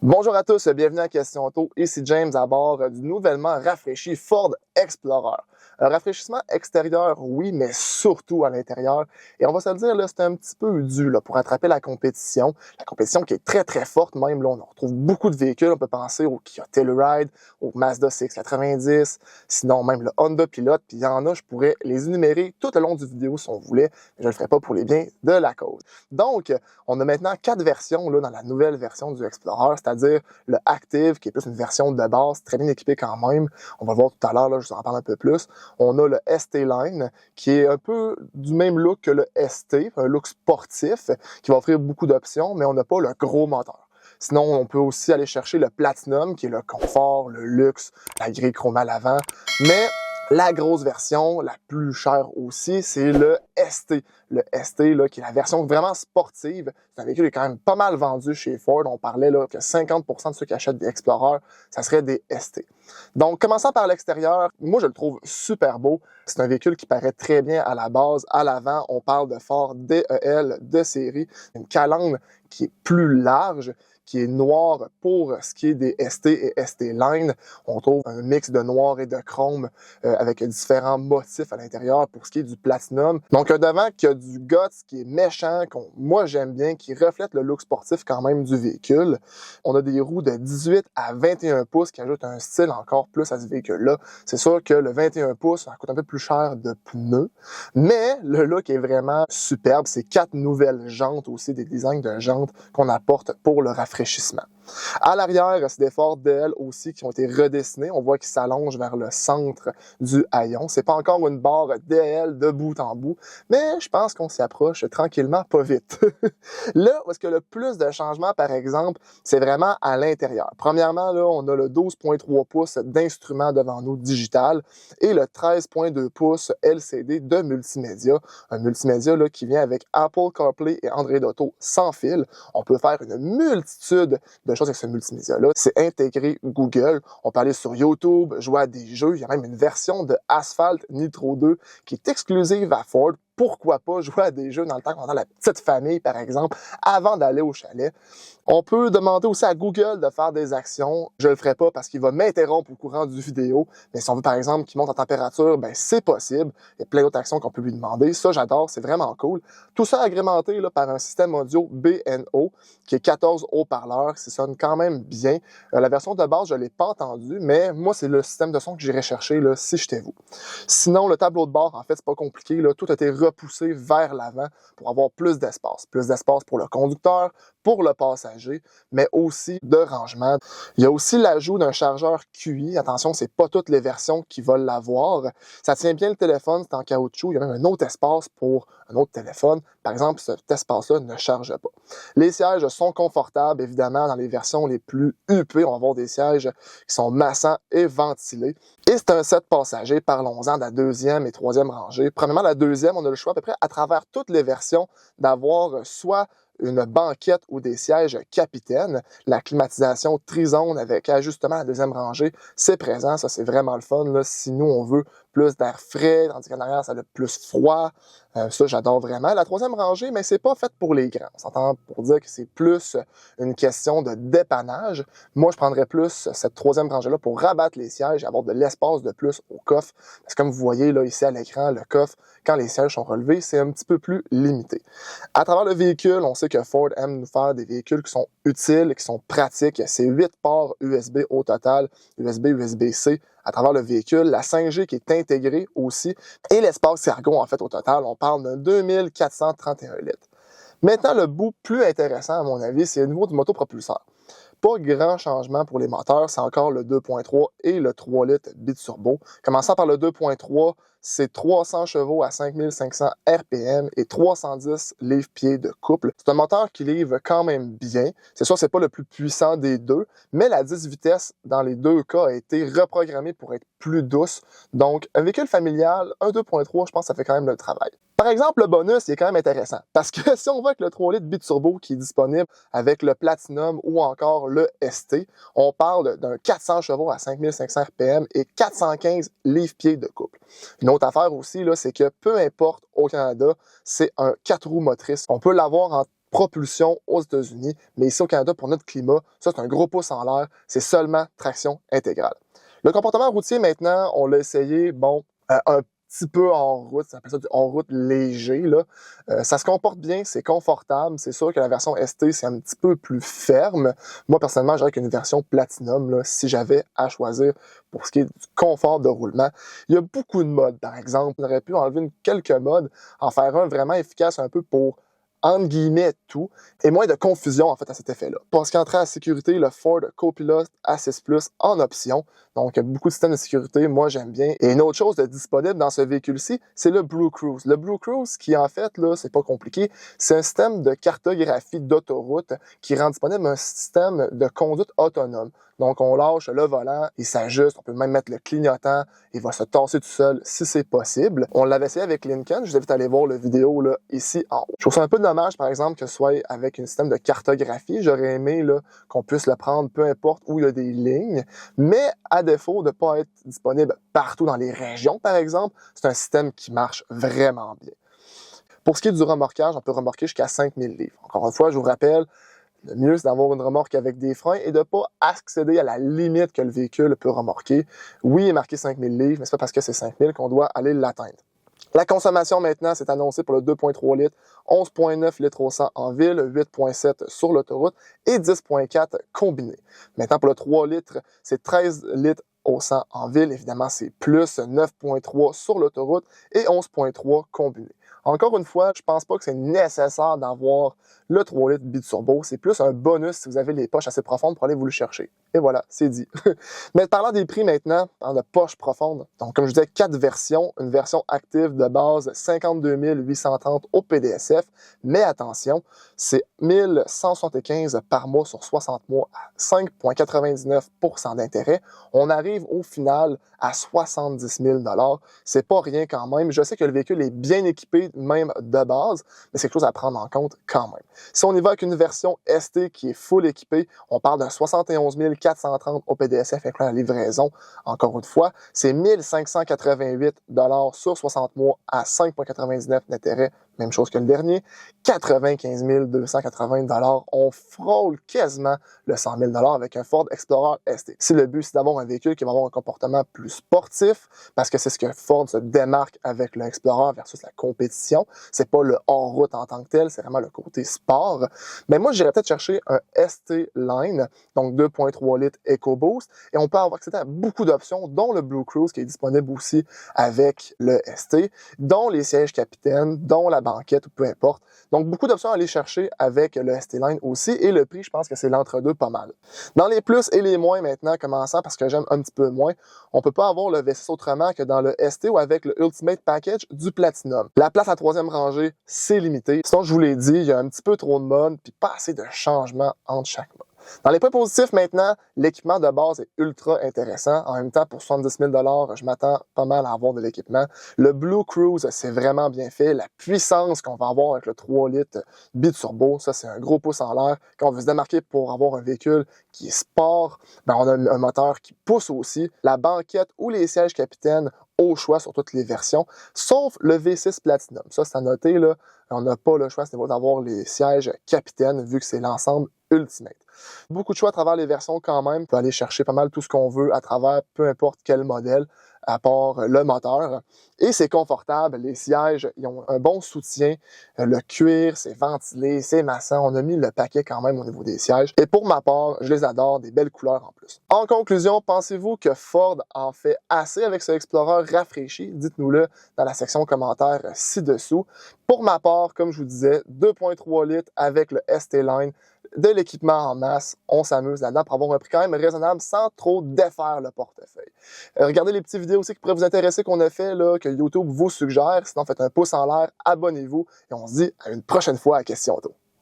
Bonjour à tous, bienvenue à Question Auto. Ici James à bord du nouvellement rafraîchi Ford Explorer. Un rafraîchissement extérieur, oui, mais surtout à l'intérieur. Et on va se le dire, là, c'est un petit peu dû là, pour attraper la compétition. La compétition qui est très, très forte même. Là, on retrouve beaucoup de véhicules. On peut penser au Kia Telluride, au Mazda CX-90, sinon même le Honda Pilot. Puis il y en a, je pourrais les énumérer tout au long du vidéo si on voulait, mais je ne le ferai pas pour les biens de la cause. Donc, on a maintenant 4 versions là, dans la nouvelle version du Explorer, c'est-à-dire le Active, qui est plus une version de base, très bien équipée quand même. On va le voir tout à l'heure, je vous en parle un peu plus. On a le ST Line, qui est un peu du même look que le ST, un look sportif, qui va offrir beaucoup d'options, mais on n'a pas le gros moteur. Sinon, on peut aussi aller chercher le Platinum, qui est le confort, le luxe, la grille chromée à l'avant. Mais la grosse version, la plus chère aussi, c'est le ST. Le ST, là, qui est la version vraiment sportive. C'est un véhicule qui est quand même pas mal vendu chez Ford. On parlait là, que 50% de ceux qui achètent des Explorer, ça serait des ST. Donc, commençant par l'extérieur, moi, je le trouve super beau. C'est un véhicule qui paraît très bien à la base. À l'avant, on parle de Ford DEL de série. Une calandre qui est plus large, qui est noire pour ce qui est des ST et ST Line. On trouve un mix de noir et de chrome avec différents motifs à l'intérieur pour ce qui est du Platinum. Donc, un devant qui a du guts, qui est méchant, moi j'aime bien, qui reflète le look sportif quand même du véhicule. On a des roues de 18 à 21 pouces qui ajoutent un style encore plus à ce véhicule-là. C'est sûr que le 21 pouces, ça coûte un peu plus cher de pneus, mais le look est vraiment superbe. C'est 4 nouvelles jantes aussi, des designs de jantes qu'on apporte pour le rafraîchissement. À l'arrière, c'est des Ford DL aussi qui ont été redessinés. On voit qu'ils s'allongent vers le centre du haillon. C'est pas encore une barre DL de bout en bout, mais je pense qu'on s'y approche tranquillement, pas vite. Là, où est-ce que le plus de changements, par exemple, c'est vraiment à l'intérieur. Premièrement, là, on a le 12.3 pouces d'instrument devant nous digital et le 13.2 pouces LCD de multimédia. Un multimédia là, qui vient avec Apple CarPlay et Android Auto sans fil. On peut faire une multitude de choses avec ce multimédia-là. C'est intégré Google. On peut aller sur YouTube, jouer à des jeux. Il y a même une version de Asphalt Nitro 2 qui est exclusive à Ford. Pourquoi pas jouer à des jeux dans le temps qu'on a la petite famille, par exemple, avant d'aller au chalet. On peut demander aussi à Google de faire des actions. Je le ferai pas parce qu'il va m'interrompre au courant du vidéo. Mais si on veut, par exemple, qu'il monte en température, ben c'est possible. Il y a plein d'autres actions qu'on peut lui demander. Ça, j'adore. C'est vraiment cool. Tout ça agrémenté là, par un système audio B&O qui est 14 haut-parleurs. Ça sonne quand même bien. La version de base, je l'ai pas entendue, mais moi, c'est le système de son que j'irais chercher là, si j'étais vous. Sinon, le tableau de bord, en fait, c'est pas compliqué. Là. Tout a été repoussé vers l'avant pour avoir plus d'espace. Plus d'espace pour le conducteur, pour le passager, mais aussi de rangement. Il y a aussi l'ajout d'un chargeur QI. Attention, c'est pas toutes les versions qui veulent l'avoir. Ça tient bien le téléphone, c'est en caoutchouc. Il y a même un autre espace pour un autre téléphone. Par exemple, cet espace-là ne charge pas. Les sièges sont confortables, évidemment, dans les versions les plus huppées. On va avoir des sièges qui sont massants et ventilés. Et c'est un 7 passagers. Parlons-en de la deuxième et troisième rangée. Premièrement, la deuxième, on a le choix à peu près à travers toutes les versions d'avoir soit une banquette ou des sièges capitaine. La climatisation trizone avec ajustement à la deuxième rangée, c'est présent. Ça, c'est vraiment le fun. Là. Si nous, on veut plus d'air frais, tandis qu'en arrière, ça a plus froid. Ça, j'adore vraiment. La troisième rangée, mais c'est pas fait pour les grands. On s'entend pour dire que c'est plus une question de dépannage. Moi, je prendrais plus cette troisième rangée-là pour rabattre les sièges et avoir de l'espace de plus au coffre. Parce que comme vous voyez là ici à l'écran, le coffre, quand les sièges sont relevés, c'est un petit peu plus limité. À travers le véhicule, on sait que Ford aime nous faire des véhicules qui sont utiles, qui sont pratiques. C'est 8 ports USB au total, USB, USB-C à travers le véhicule, la 5G qui est intégrée aussi, et l'espace cargo, en fait, au total, on parle de 2431 litres. Maintenant, le bout plus intéressant, à mon avis, c'est au niveau du motopropulseur. Pas grand changement pour les moteurs, c'est encore le 2.3 et le 3 litres biturbo. Commençant par le 2.3, c'est 300 chevaux à 5500 RPM et 310 livres-pieds de couple. C'est un moteur qui livre quand même bien. C'est sûr, c'est pas le plus puissant des deux, mais la 10 vitesses dans les deux cas a été reprogrammée pour être plus douce. Donc, un véhicule familial, un 2.3, je pense que ça fait quand même le travail. Par exemple, le bonus, il est quand même intéressant parce que si on voit avec le 3 litres biturbo qui est disponible avec le Platinum ou encore le ST, on parle d'un 400 chevaux à 5500 RPM et 415 livres-pieds de couple. Une autre affaire aussi, là, c'est que peu importe au Canada, c'est un 4 roues motrices. On peut l'avoir en propulsion aux États-Unis, mais ici au Canada, pour notre climat, ça c'est un gros pouce en l'air, c'est seulement traction intégrale. Le comportement routier maintenant, on l'a essayé, un petit peu en route, ça s'appelle ça du en route léger, là. Ça se comporte bien, c'est confortable, c'est sûr que la version ST, c'est un petit peu plus ferme. Moi, personnellement, j'aurais qu'une version Platinum, là, si j'avais à choisir pour ce qui est du confort de roulement. Il y a beaucoup de modes, par exemple. On aurait pu enlever quelques modes, en faire un vraiment efficace un peu pour entre guillemets tout, et moins de confusion en fait à cet effet-là. Pour ce qui est entré à la sécurité, le Ford Copilot Assist Plus en option, donc beaucoup de systèmes de sécurité, moi j'aime bien. Et une autre chose de disponible dans ce véhicule-ci, c'est le Blue Cruise. Le Blue Cruise qui en fait, là, c'est pas compliqué, c'est un système de cartographie d'autoroute qui rend disponible un système de conduite autonome. Donc on lâche le volant, il s'ajuste, on peut même mettre le clignotant, il va se tasser tout seul si c'est possible. On l'avait essayé avec Lincoln, je vous invite à aller voir la vidéo là, ici en haut. Je trouve ça un peu dommage par exemple que ce soit avec un système de cartographie, j'aurais aimé là, qu'on puisse le prendre peu importe où il y a des lignes, mais à défaut de ne pas être disponible partout dans les régions par exemple, c'est un système qui marche vraiment bien. Pour ce qui est du remorquage, on peut remorquer jusqu'à 5000 livres. Encore une fois, je vous rappelle, le mieux, c'est d'avoir une remorque avec des freins et de ne pas accéder à la limite que le véhicule peut remorquer. Oui, il est marqué 5000 livres, mais c'est pas parce que c'est 5000 qu'on doit aller l'atteindre. La consommation maintenant, c'est annoncé pour le 2.3 litres, 11.9 litres au 100 en ville, 8.7 sur l'autoroute et 10.4 combiné. Maintenant, pour le 3 litres, c'est 13 litres au 100 en ville. Évidemment, c'est plus 9.3 sur l'autoroute et 11.3 combiné. Encore une fois, je pense pas que c'est nécessaire d'avoir le 3 litres biturbo. C'est plus un bonus si vous avez les poches assez profondes pour aller vous le chercher. Et voilà, c'est dit. Mais parlant des prix maintenant, en de poches profondes. Donc, comme je disais, 4 versions. Une version active de base, 52 830 au PDSF. Mais attention, c'est 1175 par mois sur 60 mois à 5,99 % d'intérêt. On arrive au final à 70 000 $. C'est pas rien quand même. Je sais que le véhicule est bien équipé, même de base, mais c'est quelque chose à prendre en compte quand même. Si on y va avec une version ST qui est full équipée, on parle d'un 71 430 au PDSF, incluant la livraison. Encore une fois, c'est 1588 $ sur 60 mois à 5,99 % d'intérêt. Même chose que le dernier. 95 280 $. On frôle quasiment le 100 000 $ avec un Ford Explorer ST. Si le but, c'est d'avoir un véhicule qui va avoir un comportement plus sportif, parce que c'est ce que Ford se démarque avec le Explorer versus la compétition, c'est pas le hors-route en tant que tel, c'est vraiment le côté sport. Mais moi, j'irais peut-être chercher un ST Line, donc 2.3 litres EcoBoost, et on peut avoir accès à beaucoup d'options, dont le Blue Cruise qui est disponible aussi avec le ST, dont les sièges capitaines, dont la banquette ou peu importe. Donc, beaucoup d'options à aller chercher avec le ST-Line aussi. Et le prix, je pense que c'est l'entre-deux pas mal. Dans les plus et les moins maintenant, commençant parce que j'aime un petit peu moins, on peut pas avoir le V6 autrement que dans le ST ou avec le Ultimate Package du Platinum. La place à troisième rangée, c'est limité. Sinon, je vous l'ai dit, il y a un petit peu trop de modes puis pas assez de changements entre chaque mode. Dans les points positifs maintenant, l'équipement de base est ultra intéressant. En même temps, pour 70 000 $, je m'attends pas mal à avoir de l'équipement. Le Blue Cruise, c'est vraiment bien fait. La puissance qu'on va avoir avec le 3 litres biturbo, ça c'est un gros pouce en l'air. Quand on veut se démarquer pour avoir un véhicule qui est sport, on a un moteur qui pousse aussi. La banquette ou les sièges capitaines au choix sur toutes les versions, sauf le V6 Platinum. Ça, c'est à noter, là, on n'a pas le choix d'avoir les sièges capitaines vu que c'est l'ensemble Ultimate. Beaucoup de choix à travers les versions quand même. On peut aller chercher pas mal tout ce qu'on veut à travers peu importe quel modèle, à part le moteur. Et c'est confortable, les sièges, ils ont un bon soutien. Le cuir, c'est ventilé, c'est massant. On a mis le paquet quand même au niveau des sièges. Et pour ma part, je les adore, des belles couleurs en plus. En conclusion, pensez-vous que Ford en fait assez avec ce Explorer rafraîchi? Dites-nous-le dans la section commentaires ci-dessous. Pour ma part, comme je vous disais, 2.3 litres avec le ST-Line, de l'équipement en masse, on s'amuse là-dedans pour avoir un prix quand même raisonnable sans trop défaire le portefeuille. Regardez les petites vidéos aussi qui pourraient vous intéresser qu'on a fait, là, que YouTube vous suggère. Sinon, faites un pouce en l'air, abonnez-vous et on se dit à une prochaine fois à Question Auto.